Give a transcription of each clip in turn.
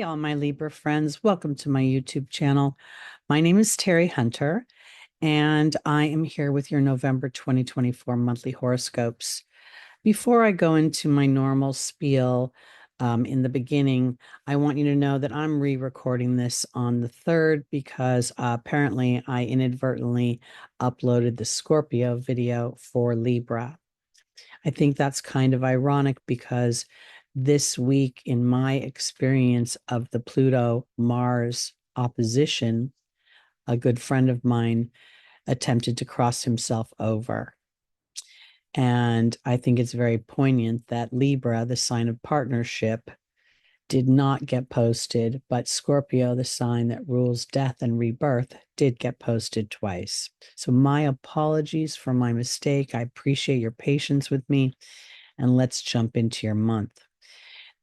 all my Libra friends. Welcome to my YouTube channel. My name is Teri Hunter, and I am here with your November 2024 monthly horoscopes. Before I go into my normal spiel in the beginning, I want you to know that I'm re-recording this on the 3rd because apparently I inadvertently uploaded the Scorpio video for Libra. I think that's kind of ironic because this week, in my experience of the Pluto Mars opposition, a good friend of mine attempted to cross himself over. And I think it's very poignant that Libra, the sign of partnership, did not get posted, but Scorpio, the sign that rules death and rebirth, did get posted twice. So my apologies for my mistake. I appreciate your patience with me, and let's jump into your month.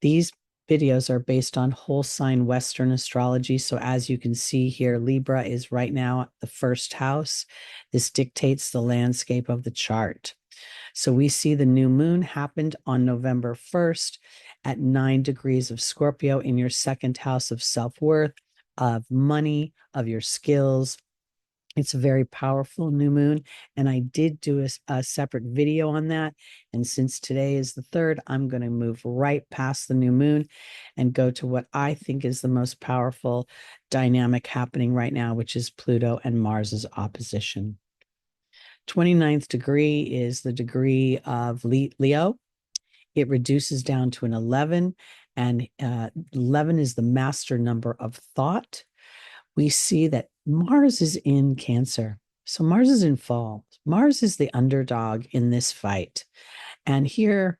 These videos are based on whole sign Western astrology. So as you can see here, Libra is right now the first house. This dictates the landscape of the chart. So we see the new moon happened on November 1st at 9 degrees of Scorpio in your second house of self-worth, of money, of your skills. It's a very powerful new moon, and I did do a separate video on that. And since today is the 3rd, I'm going to move right past the new moon and go to what I think is the most powerful dynamic happening right now, which is Pluto and Mars's opposition. 29th degree is the degree of Leo. It reduces down to an 11, and 11 is the master number of thought. We see that Mars is in Cancer. So Mars is in fall. Mars is the underdog in this fight. And here,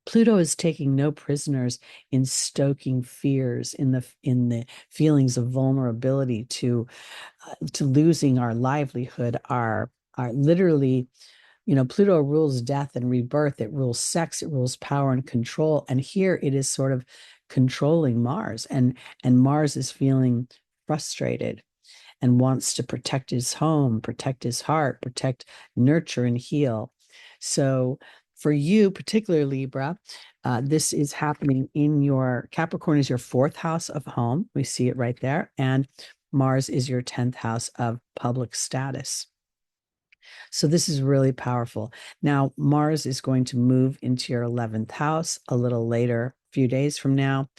Pluto is taking no prisoners in stoking fears, in the feelings of vulnerability to losing our livelihood, our literally, Pluto rules death and rebirth. It rules sex. It rules power and control. And here it is sort of controlling Mars, and Mars is feeling frustrated and wants to protect his home, protect his heart, protect, nurture, and heal. So for you, particularly Libra, this is happening in your Capricorn is your 4th house of home. We see it right there. And Mars is your 10th house of public status. So this is really powerful. Now, Mars is going to move into your 11th house a little later, a few days from now,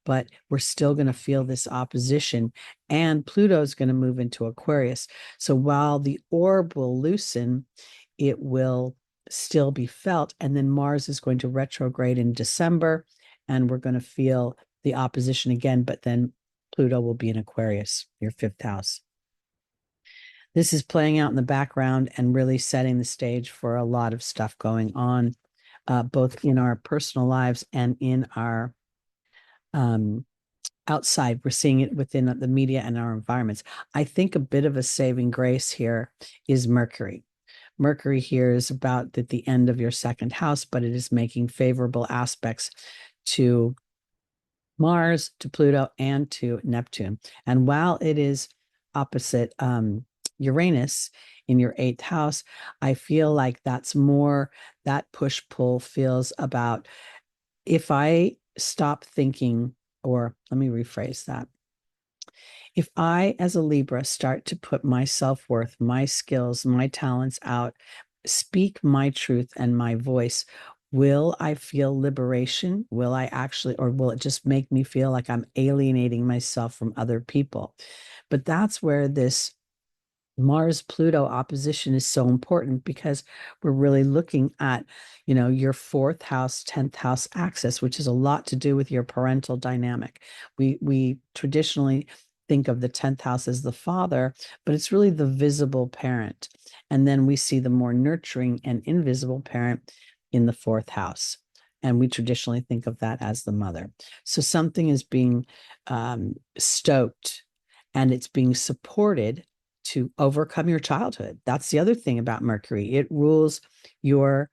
but we're still going to feel this opposition, and Pluto is going to move into Aquarius. So while the orb will loosen, it will still be felt, and then Mars is going to retrograde in December, and we're going to feel the opposition again, but then Pluto will be in Aquarius, your 5th house. This is playing out in the background and really setting the stage for a lot of stuff going on, both in our personal lives and in our outside. We're seeing it within the media and our environments. I think a bit of a saving grace here is Mercury. Mercury here is about at the end of your 2nd house, but it is making favorable aspects to Mars, to Pluto, and to Neptune. And while it is opposite Uranus in your 8th house, I feel like that's more, that push-pull feels about, if I stop thinking, or let me rephrase that. If I, as a Libra, start to put my self-worth, my skills, my talents out, speak my truth and my voice, will I feel liberation? Will I actually, or will it just make me feel like I'm alienating myself from other people? But that's where this Mars-Pluto opposition is so important, because we're really looking at, your 4th house, 10th house axis, which has a lot to do with your parental dynamic. We traditionally think of the 10th house as the father, but it's really the visible parent. And then we see the more nurturing and invisible parent in the 4th house. And we traditionally think of that as the mother. So something is being stoked, and it's being supported to overcome your childhood. That's the other thing about Mercury. It rules your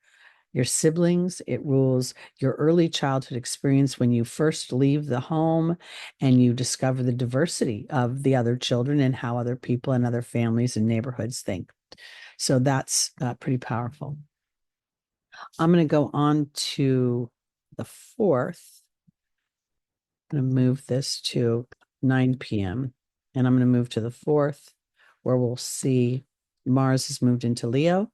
siblings. It rules your early childhood experience when you first leave the home and you discover the diversity of the other children and how other people and other families and neighborhoods think. So that's pretty powerful. I'm going to go on to the 4th. I'm going to move this to 9 p.m. and I'm going to move to the 4th, where we'll see Mars has moved into Leo.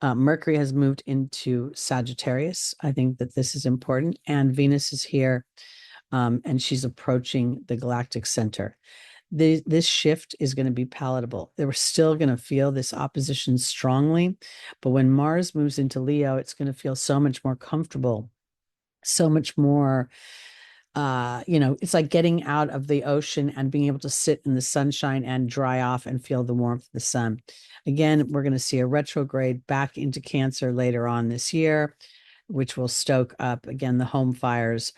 Mercury has moved into Sagittarius. I think that this is important. And Venus is here, and she's approaching the galactic center. This shift is going to be palatable. We're still going to feel this opposition strongly, but when Mars moves into Leo, it's going to feel so much more comfortable, so much more it's like getting out of the ocean and being able to sit in the sunshine and dry off and feel the warmth of the sun. Again, we're going to see a retrograde back into Cancer later on this year, which will stoke up again the home fires.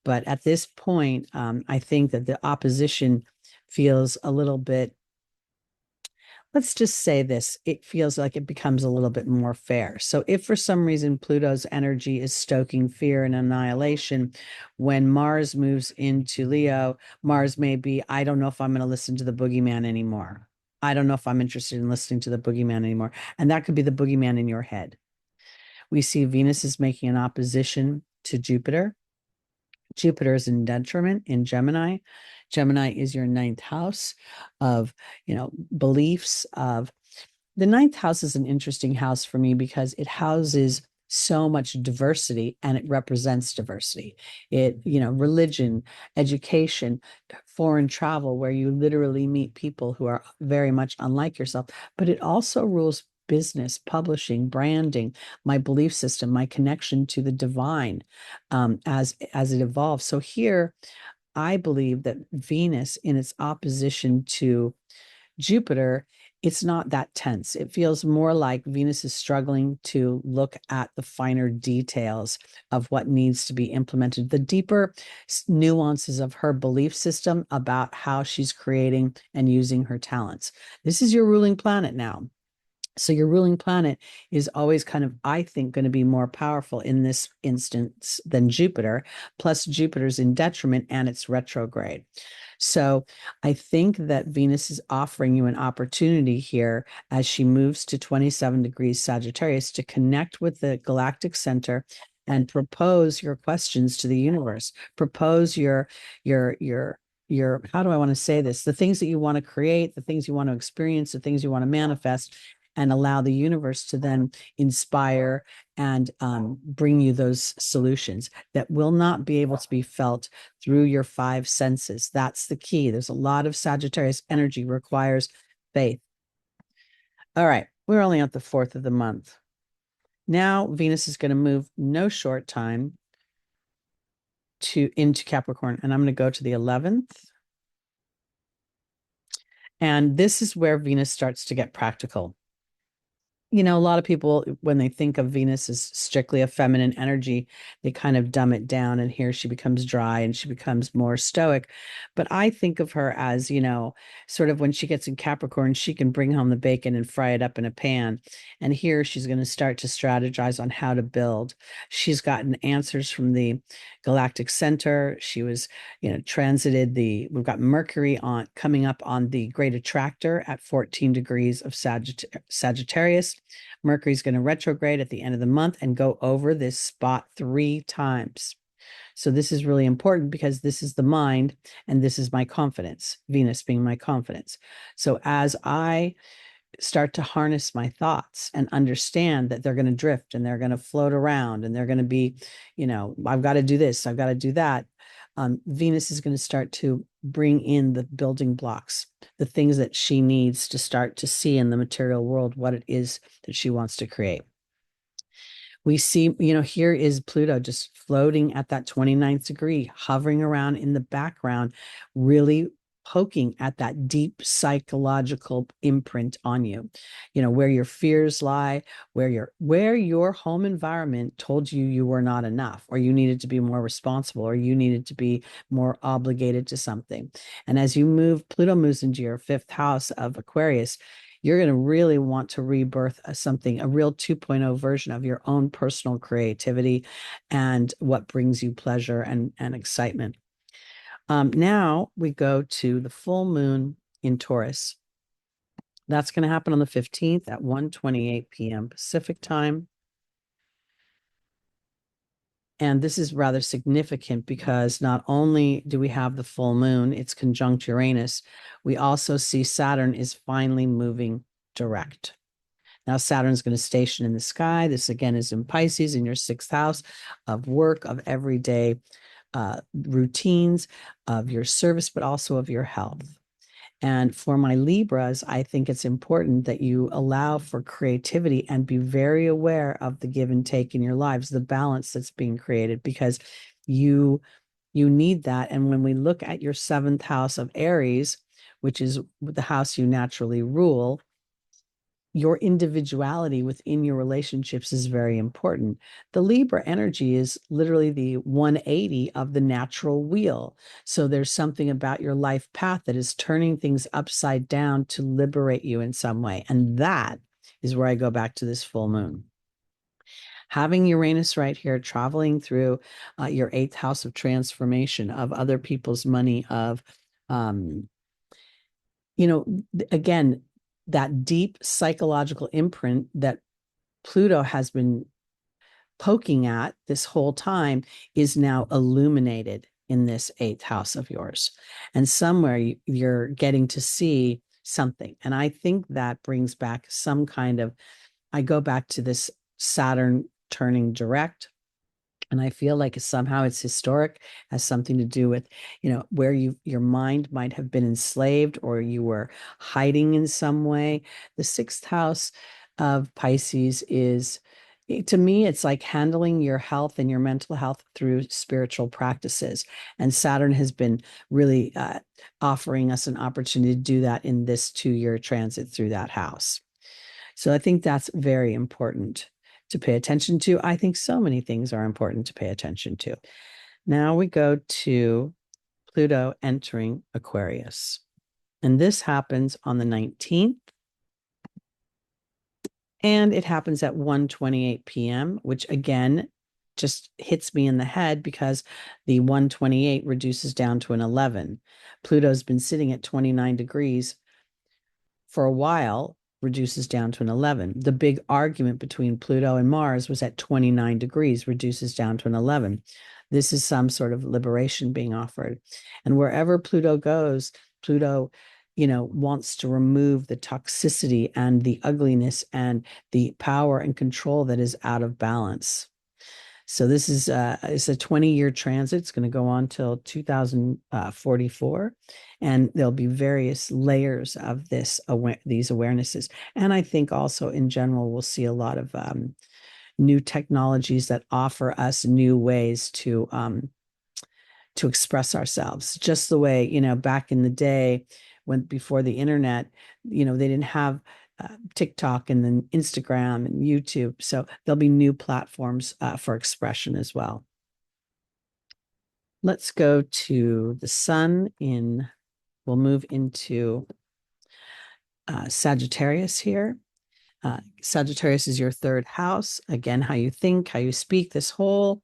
But at this point, I think that the opposition feels a little bit, let's just say this, it feels like it becomes a little bit more fair. So if for some reason Pluto's energy is stoking fear and annihilation, when Mars moves into Leo, Mars may be, I don't know if I'm going to listen to the boogeyman anymore. I don't know if I'm interested in listening to the boogeyman anymore. And that could be the boogeyman in your head. We see Venus is making an opposition to Jupiter. Jupiter is in detriment in Gemini. Gemini is your 9th house of, beliefs of. The 9th house is an interesting house for me because it houses so much diversity and it represents diversity. Religion, education, foreign travel, where you literally meet people who are very much unlike yourself, but it also rules business, publishing, branding, my belief system, my connection to the divine, as it evolves. So here, I believe that Venus, in its opposition to Jupiter, it's not that tense. It feels more like Venus is struggling to look at the finer details of what needs to be implemented, the deeper nuances of her belief system about how she's creating and using her talents. This is your ruling planet now. So your ruling planet is always kind of, I think, going to be more powerful in this instance than Jupiter. Plus, Jupiter's in detriment and it's retrograde. So I think that Venus is offering you an opportunity here as she moves to 27 degrees Sagittarius to connect with the galactic center and propose your questions to the universe. Propose your how do I want to say this? The things that you want to create, the things you want to experience, the things you want to manifest, and allow the universe to then inspire and bring you those solutions that will not be able to be felt through your 5 senses. That's the key. There's a lot of Sagittarius energy requires faith. All right, we're only at the 4th of the month. Now Venus is going to move no short time into Capricorn, and I'm going to go to the 11th. And this is where Venus starts to get practical. A lot of people, when they think of Venus as strictly a feminine energy, they kind of dumb it down, and here she becomes dry and she becomes more stoic. But I think of her as, sort of when she gets in Capricorn, she can bring home the bacon and fry it up in a pan. And here she's going to start to strategize on how to build. She's gotten answers from the galactic center. She was, transited we've got Mercury coming up on the great attractor at 14 degrees of Sagittarius. Mercury's going to retrograde at the end of the month and go over this spot 3 times. So this is really important because this is the mind and this is my confidence, Venus being my confidence. So as I start to harness my thoughts and understand that they're going to drift and they're going to float around and they're going to be, I've got to do this, I've got to do that. Venus is going to start to bring in the building blocks, the things that she needs to start to see in the material world, what it is that she wants to create. We see, here is Pluto just floating at that 29th degree, hovering around in the background, really poking at that deep psychological imprint on you, where your fears lie, where your home environment told you you were not enough, or you needed to be more responsible, or you needed to be more obligated to something. And as Pluto moves into your 5th house of Aquarius, you're going to really want to rebirth a real 2.0 version of your own personal creativity and what brings you pleasure and excitement. Now we go to the full moon in Taurus. That's going to happen on the 15th at 1:28 p.m. Pacific time. And this is rather significant because not only do we have the full moon, it's conjunct Uranus, we also see Saturn is finally moving direct. Now, Saturn's going to station in the sky. This again is in Pisces in your sixth house of work, of everyday routines, of your service, but also of your health. And for my Libras, I think it's important that you allow for creativity and be very aware of the give and take in your lives, the balance that's being created, because you need that. And when we look at your seventh house of Aries, which is the house you naturally rule, your individuality within your relationships is very important. The Libra energy is literally the 180 of the natural wheel. So there's something about your life path that is turning things upside down to liberate you in some way. And that is where I go back to this full moon. Having Uranus right here, traveling through your eighth house of transformation, of other people's money, of, again, that deep psychological imprint that Pluto has been poking at this whole time is now illuminated in this eighth house of yours. And somewhere you're getting to see something. And I think that brings back some kind of, I go back to this Saturn turning direct. And I feel like somehow it's historic, has something to do with, where your mind might have been enslaved or you were hiding in some way. The sixth house of Pisces is, to me, it's like handling your health and your mental health through spiritual practices. And Saturn has been really offering us an opportunity to do that in this 2-year transit through that house. So I think that's very important to pay attention to. I think so many things are important to pay attention to. Now we go to Pluto entering Aquarius. And this happens on the 19th. And it happens at 1:28 p.m., which again just hits me in the head because the 1:28 reduces down to an 11. Pluto's been sitting at 29 degrees for a while, reduces down to an 11. The big argument between Pluto and Mars was at 29 degrees, reduces down to an 11. This is some sort of liberation being offered. And wherever Pluto goes, Pluto, wants to remove the toxicity and the ugliness and the power and control that is out of balance. So this is it's a 20-year transit. It's going to go on till 2044, and there'll be various layers of these awarenesses. And I think also in general, we'll see a lot of new technologies that offer us new ways to express ourselves. Just the way, back in the day when before the internet, they didn't have TikTok and then Instagram and YouTube. So there'll be new platforms for expression as well. Let's go to the sun we'll move into Sagittarius here. Sagittarius is your third house. Again, how you think, how you speak, this whole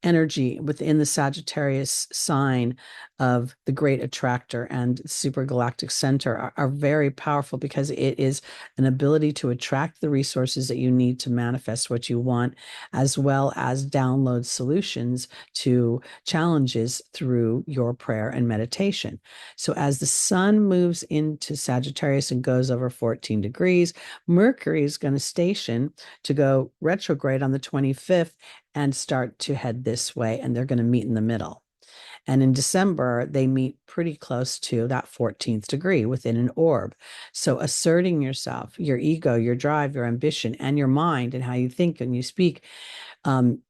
energy within the Sagittarius sign of the great attractor and supergalactic center are very powerful because it is an ability to attract the resources that you need to manifest what you want, as well as download solutions to challenges through your prayer and meditation. So as the sun moves into Sagittarius and goes over 14 degrees, Mercury is going to station to go retrograde on the 25th and start to head this way, and they're going to meet in the middle. And in December, they meet pretty close to that 14th degree within an orb. So asserting yourself, your ego, your drive, your ambition, and your mind and how you think and you speak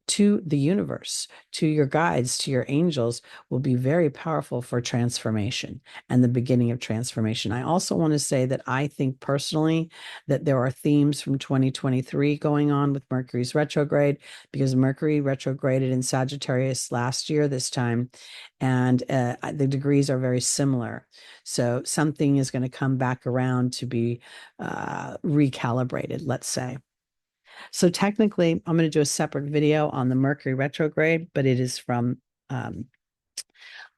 to the universe, to your guides, to your angels will be very powerful for transformation and the beginning of transformation. I also want to say that I think personally that there are themes from 2023 going on with Mercury's retrograde, because Mercury retrograded in Sagittarius last year this time, and the degrees are very similar. So something is going to come back around to be recalibrated, let's say. So technically, I'm going to do a separate video on the Mercury retrograde, but it is from, let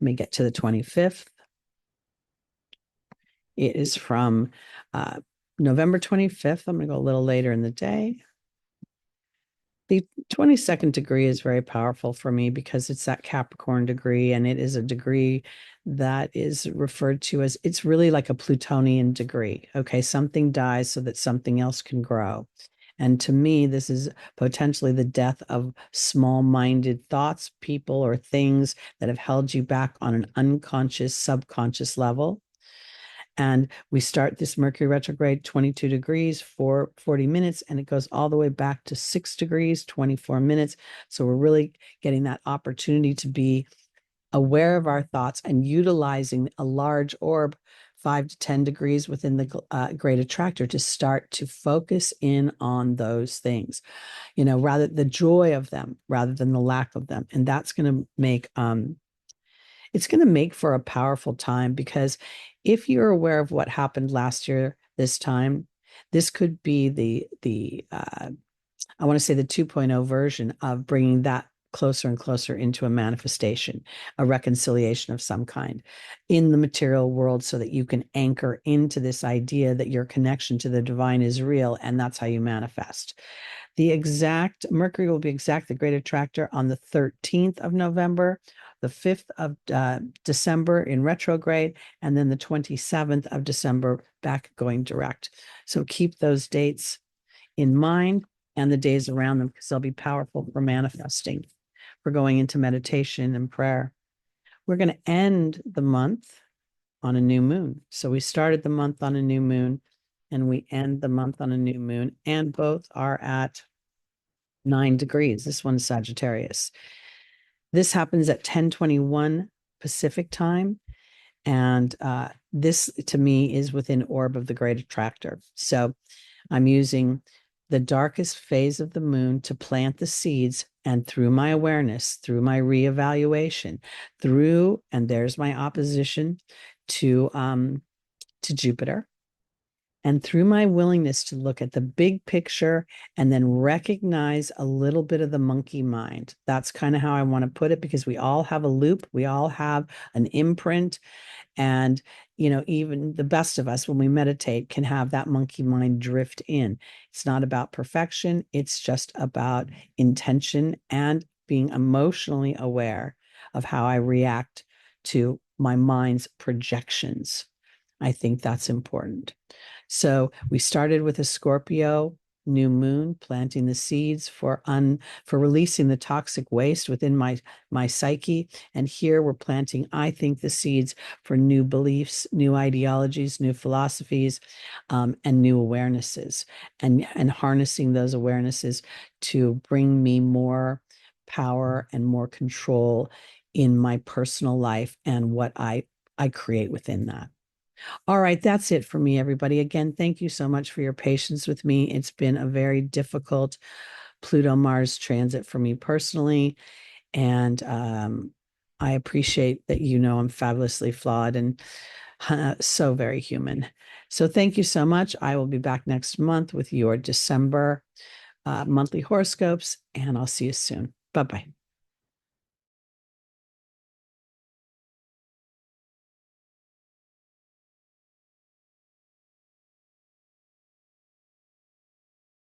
me get to the 25th. It is from November 25th. I'm going to go a little later in the day. The 22nd degree is very powerful for me because it's that Capricorn degree, and it is a degree that is referred to as, it's really like a Plutonian degree. Okay, something dies so that something else can grow. And to me, this is potentially the death of small-minded thoughts, people, or things that have held you back on an unconscious, subconscious level. And we start this Mercury retrograde 22 degrees for 40 minutes, and it goes all the way back to 6 degrees, 24 minutes. So we're really getting that opportunity to be aware of our thoughts and utilizing a large orb, 5 to 10 degrees within the great attractor, to start to focus in on those things, rather the joy of them rather than the lack of them. And that's going to make it's going to make for a powerful time, because if you're aware of what happened last year this time, this could be the I want to say the 2.0 version of bringing that closer and closer into a manifestation, a reconciliation of some kind in the material world, so that you can anchor into this idea that your connection to the divine is real, and that's how you manifest. The exact Mercury will be exact, the great attractor, on the 13th of November, the 5th of December in retrograde, and then the 27th of December back going direct. So keep those dates in mind and the days around them, because they'll be powerful for manifesting, for going into meditation and prayer. We're going to end the month on a new moon. So we started the month on a new moon, and we end the month on a new moon, and both are at 9 degrees. This one's Sagittarius. This happens at 10:21 Pacific time. And this, to me, is within orb of the great attractor. So I'm using the darkest phase of the moon to plant the seeds, and through my awareness, through my reevaluation, and there's my opposition to Jupiter, and through my willingness to look at the big picture and then recognize a little bit of the monkey mind. That's kind of how I want to put it, because we all have a loop, we all have an imprint. And, even the best of us, when we meditate, can have that monkey mind drift in. It's not about perfection. It's just about intention and being emotionally aware of how I react to my mind's projections. I think that's important. So we started with a Scorpio new moon, planting the seeds for releasing the toxic waste within my psyche. And here we're planting, I think, the seeds for new beliefs, new ideologies, new philosophies, and new awarenesses, and harnessing those awarenesses to bring me more power and more control in my personal life and what I create within that. All right, that's it for me, everybody. Again, thank you so much for your patience with me. It's been a very difficult Pluto-Mars transit for me personally, and I appreciate that I'm fabulously flawed and so very human. So thank you so much. I will be back next month with your December monthly horoscopes, and I'll see you soon. Bye-bye.